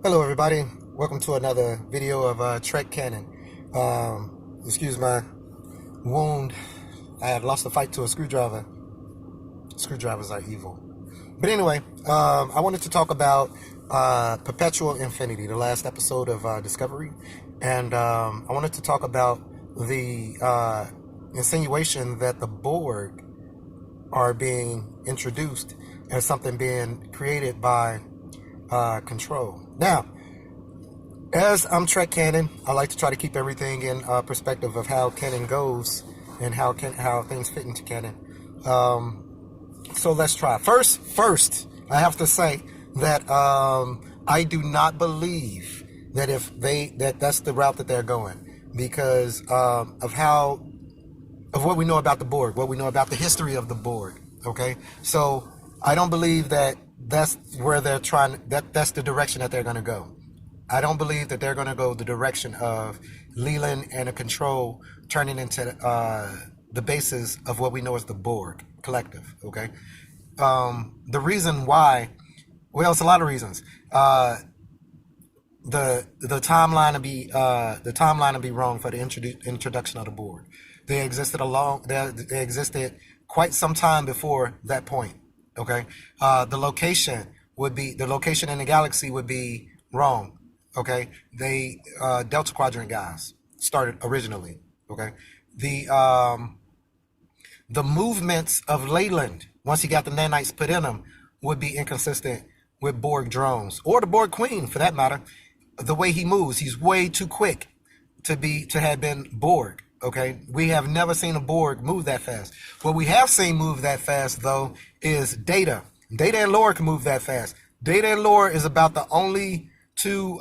Hello, everybody. Welcome to another video of Trek Cannon. Excuse my wound. I had lost a fight to a screwdriver. Screwdrivers are evil. But anyway, I wanted to talk about perpetual infinity, the last episode of Discovery. And I wanted to talk about the insinuation that the Borg are being introduced as something being created by control. Now, as I'm Trek Canon, I like to try to keep everything in perspective of how canon goes and how things fit into canon. So let's try. First, I have to say that I do not believe that that's the route that they're going because of what we know about the Borg, what we know about the history of the Borg. Okay, so I don't believe that that's where they're trying. That's the direction that they're going to go. I don't believe that they're going to go the direction of Leland and a control turning into the basis of what we know as the Borg collective. Okay, the reason why, well, it's a lot of reasons. The timeline will be wrong for the introduction of the Borg. They existed quite some time before that point. Okay, the location in the galaxy would be wrong. Okay, they Delta Quadrant guys started originally. Okay, the movements of Leyland once he got the nanites put in him would be inconsistent with Borg drones or the Borg Queen for that matter. The way he moves, he's way too quick to have been Borg. Okay, we have never seen a Borg move that fast. What we have seen move that fast though is Data. Data and Lore can move that fast. Data and Lore is about the only two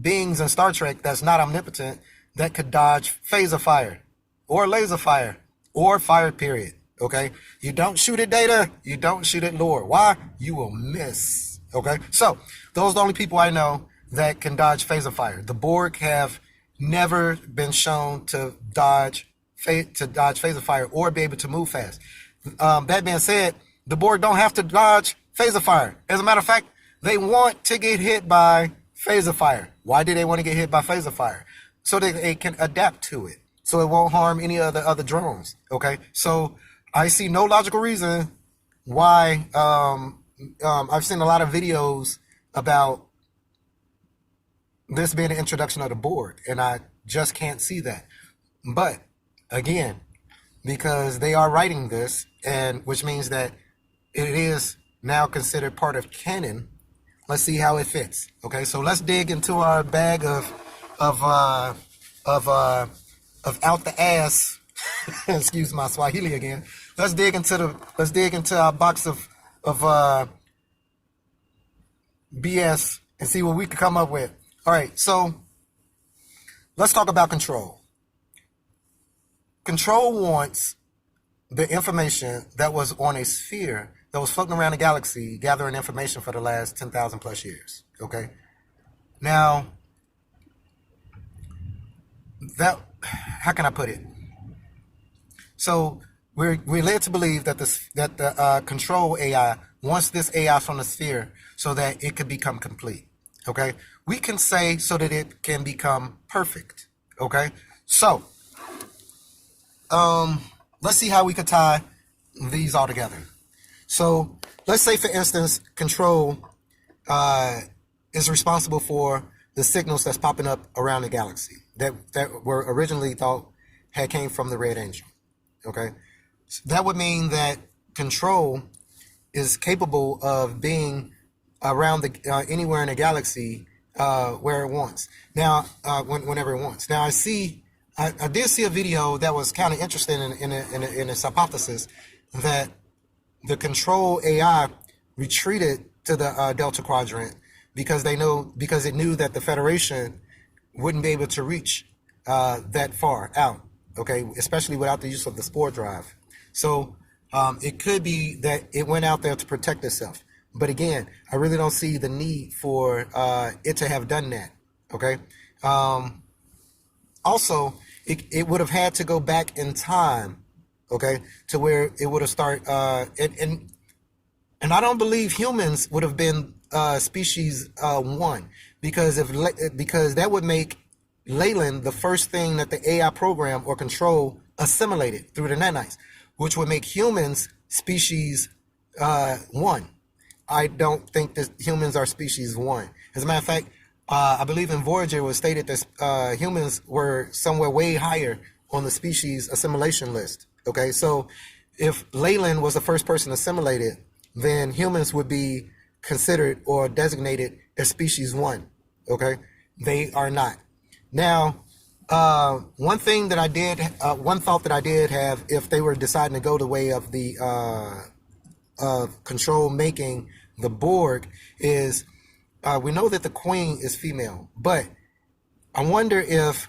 beings in Star Trek that's not omnipotent that could dodge phaser fire or laser fire or fire period. Okay, you don't shoot at Data, you don't shoot at Lore. Why? You will miss. Okay, so those are the only people I know that can dodge phaser fire. The Borg have never been shown to dodge phaser fire or be able to move fast. That being said, the Borg don't have to dodge phaser fire. As a matter of fact, they want to get hit by phaser fire. Why do they want to get hit by phaser fire? So they can adapt to it, so it won't harm any other drones. Okay, so I see no logical reason why. I've seen a lot of videos about this being the introduction of the Borg, and I just can't see that. But again, because they are writing this, and which means that it is now considered part of canon. Let's see how it fits. Okay, so let's dig into our bag of out the ass. Excuse my Swahili again. Let's dig into our box of BS and see what we can come up with. All right, so let's talk about control. Control wants the information that was on a sphere that was floating around the galaxy, gathering information for the last 10,000 plus years. Okay, now how can I put it? So we're led to believe that the control AI wants this AI from the sphere so that it could become complete. Okay, we can say so that it can become perfect. Okay, so let's see how we could tie these all together. So let's say, for instance, control is responsible for the signals that's popping up around the galaxy that were originally thought had came from the Red Angel. Okay, so that would mean that control is capable of being around anywhere in the galaxy where it wants. Now, whenever it wants. Now, I did see a video that was kind of interesting in its hypothesis that the control AI retreated to the Delta Quadrant because it knew that the Federation wouldn't be able to reach that far out. Okay, especially without the use of the spore drive. So it could be that it went out there to protect itself. But again, I really don't see the need for it to have done that. Okay. Also, it would have had to go back in time. Okay, to where it would have started. And I don't believe humans would have been species one, because because that would make Leyland the first thing that the AI program or control assimilated through the nanites, which would make humans species one. I don't think that humans are species one. As a matter of fact, I believe in Voyager it was stated that humans were somewhere way higher on the species assimilation list. Okay, so if Leyland was the first person assimilated, then humans would be considered or designated as species one. Okay, they are not. Now, one thing that I did, one thought that I did have, if they were deciding to go the way of the control making the Borg, is we know that the Queen is female, but I wonder if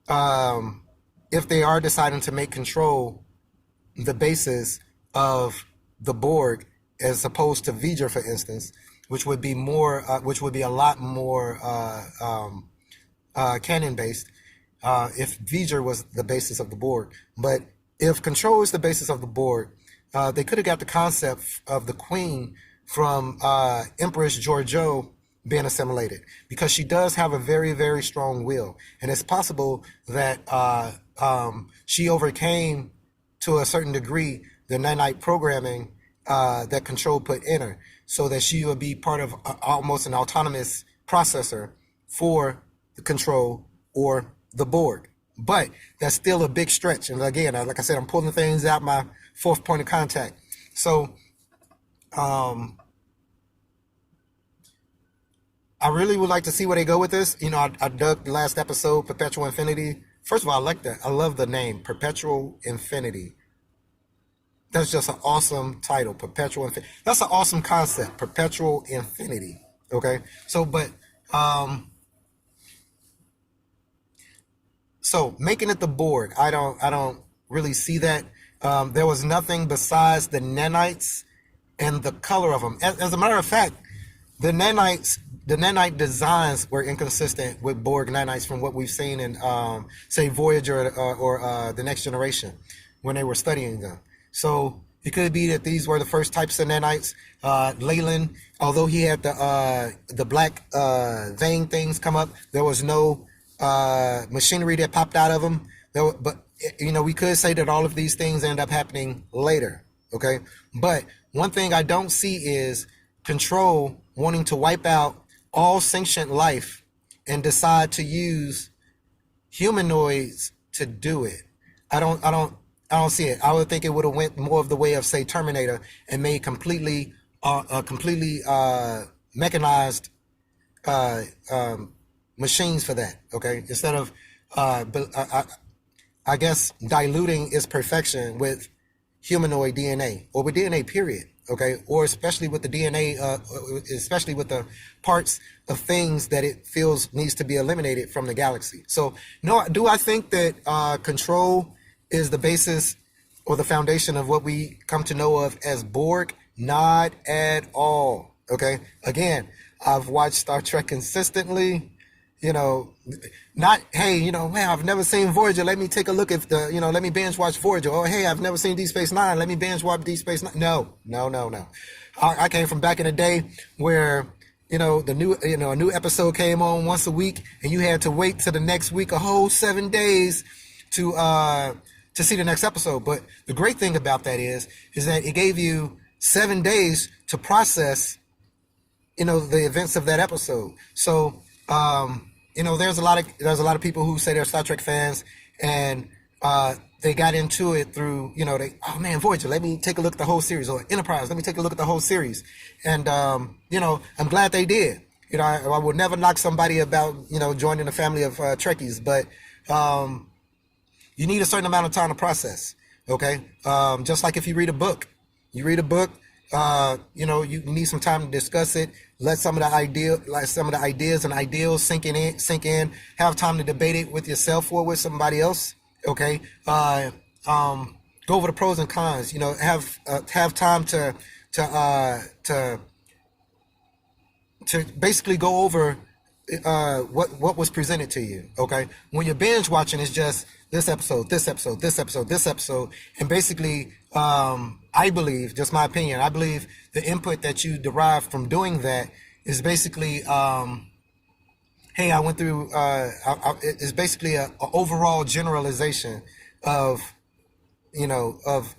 they are deciding to make control the basis of the Borg as opposed to V'ger, for instance, which would be more, which would be a lot more canon based if V'ger was the basis of the Borg. But if control is the basis of the Borg, they could have got the concept of the Queen from Empress Georgiou being assimilated, because she does have a very, very strong will, and it's possible that she overcame to a certain degree the nanite programming that control put in her, so that she would be part of almost an autonomous processor for the control or the Borg. But that's still a big stretch, and again, like I said, I'm pulling things out my fourth point of contact. So I really would like to see where they go with this. You know, I dug the last episode, Perpetual Infinity. First of all, I like that. I love the name, Perpetual Infinity. That's just an awesome title, Perpetual Infinity. That's an awesome concept, Perpetual Infinity. Okay, so so making it the Borg, I don't really see that. There was nothing besides the nanites and the color of them. As a matter of fact, the nanite designs were inconsistent with Borg nanites from what we've seen in, say, Voyager or the Next Generation when they were studying them. So it could be that these were the first types of nanites. Leyland, although he had the black vein things come up, there was no machinery that popped out of them. But you know, we could say that all of these things end up happening later. Okay, but one thing I don't see is control wanting to wipe out all sentient life and decide to use humanoids to do it. I don't see it. I would think it would have went more of the way of, say, Terminator, and made completely mechanized machines for that. Okay, instead of I guess diluting its perfection with humanoid DNA, or with DNA period. Okay, or especially with the DNA, especially with the parts of things that it feels needs to be eliminated from the galaxy. So, no, do I think that control is the basis or the foundation of what we come to know of as Borg? Not at all. Okay, again, I've watched Star Trek consistently. You know, not, hey, you know, man, I've never seen Voyager, let me take a look at the, you know, let me binge watch Voyager. Or, hey, I've never seen Deep Space Nine, let me binge watch Deep Space Nine. No. I came from back in the day where, you know, a new episode came on once a week, and you had to wait till the next week, a whole 7 days to see the next episode. But the great thing about that is that it gave you 7 days to process, you know, the events of that episode. So, you know, there's a lot of people who say they're Star Trek fans, and they got into it through, you know, oh man, Voyager, let me take a look at the whole series, or Enterprise, let me take a look at the whole series. And you know, I'm glad they did. You know, I would never knock somebody about, you know, joining a family of Trekkies, but you need a certain amount of time to process. Okay, just like if you read a book, you you know, you need some time to discuss it. Let some of the ideas and ideals sink in. Have time to debate it with yourself or with somebody else. Okay. Go over the pros and cons. You know, have time to basically go over what was presented to you. Okay. When you're binge watching, it's just this episode, and basically, I believe, just my opinion, I believe the input that you derive from doing that is basically, hey, I went through. It's basically a overall generalization of of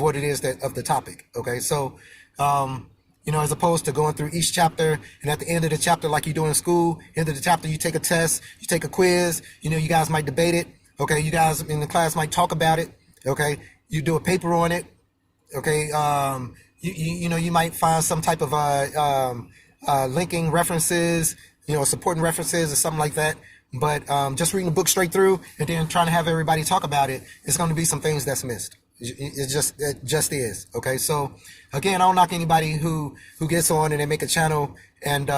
what it is that of the topic. Okay, so as opposed to going through each chapter, and at the end of the chapter, like you do in school, end of the chapter, you take a test, you take a quiz. You guys might debate it. Okay, you guys in the class might talk about it. Okay, you do a paper on it. Okay, you might find some type of linking references, supporting references or something like that. But just reading the book straight through and then trying to have everybody talk about it, it's going to be some things that's missed. It just is. Okay, so again, I don't knock anybody who gets on and they make a channel and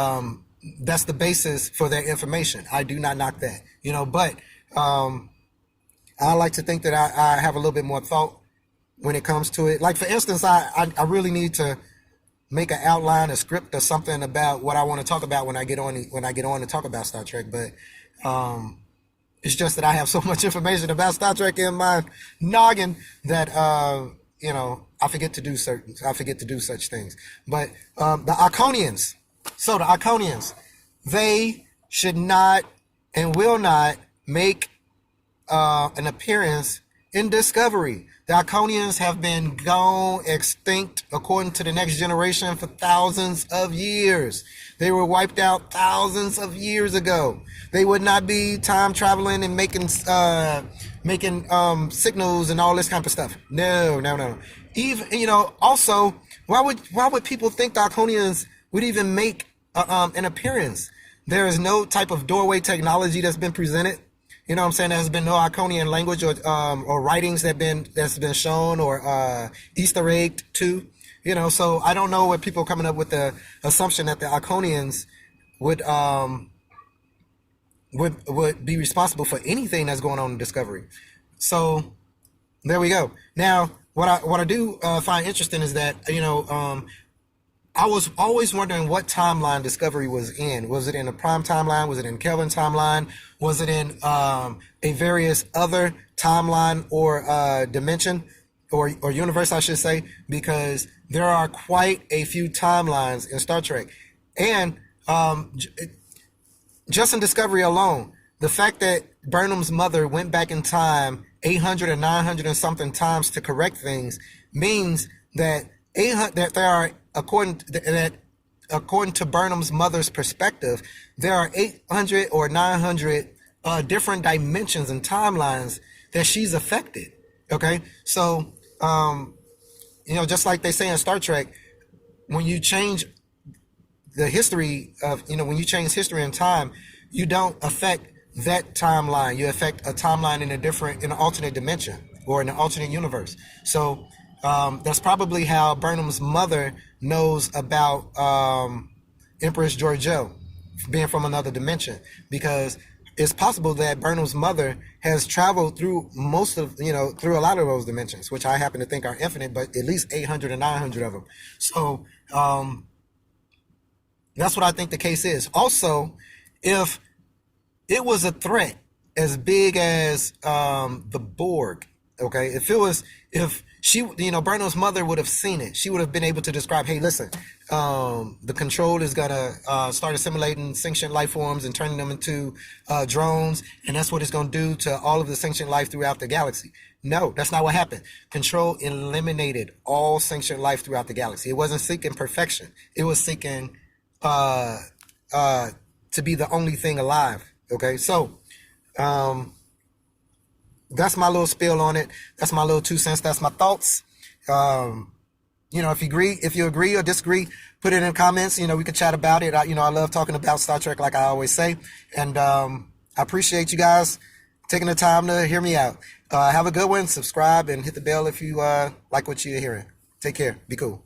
that's the basis for their information. I do not knock that, but I like to think that I have a little bit more thought when it comes to it. Like, for instance, I really need to make an outline, a script, or something about what I want to talk about when I get on to talk about Star Trek. But it's just that I have so much information about Star Trek in my noggin that I forget to do such things. But the Iconians, they should not and will not make an appearance in Discovery. The Iconians have been gone extinct, according to the Next Generation, for thousands of years. They were wiped out thousands of years ago. They would not be time traveling and making signals and all this kind of stuff. No. Even also, why would people think the Iconians would even make an appearance? There is no type of doorway technology that's been presented. You know what I'm saying? There's been no Iconian language or writings that's been shown or Easter egged to. So I don't know what people are coming up with the assumption that the Iconians would be responsible for anything that's going on in Discovery. So there we go. Now, what I do find interesting is that I was always wondering what timeline Discovery was in. Was it in a prime timeline? Was it in Kelvin timeline? Was it in a various other timeline or dimension or universe, I should say? Because there are quite a few timelines in Star Trek. And just in Discovery alone, the fact that Burnham's mother went back in time 800 or 900 and something times to correct things means that there are, according to Burnham's mother's perspective, there are 800 or 900 different dimensions and timelines that she's affected. Okay, so just like they say in Star Trek, when you change the history of, when you change history and time, you don't affect that timeline. You affect a timeline in an alternate dimension or in an alternate universe. So that's probably how Burnham's mother knows about Empress Georgiou being from another dimension, because it's possible that Burnham's mother has traveled through through a lot of those dimensions, which I happen to think are infinite, but at least 800 or 900 of them. So that's what I think the case is. Also, if it was a threat as big as the Borg, okay, if she, Burnham's mother would have seen it, she would have been able to describe, hey, listen, the control is gonna start assimilating sentient life forms and turning them into drones, and that's what it's gonna do to all of the sentient life throughout the galaxy. No, that's not what happened. Control eliminated all sentient life throughout the galaxy. It wasn't seeking perfection. It was seeking to be the only thing alive. Okay, so that's my little spiel on it. That's my little 2 cents. That's my thoughts. If you agree or disagree, put it in the comments. We could chat about it. I love talking about Star Trek, like I always say. And I appreciate you guys taking the time to hear me out. Have a good one. Subscribe and hit the bell if you like what you're hearing. Take care. Be cool.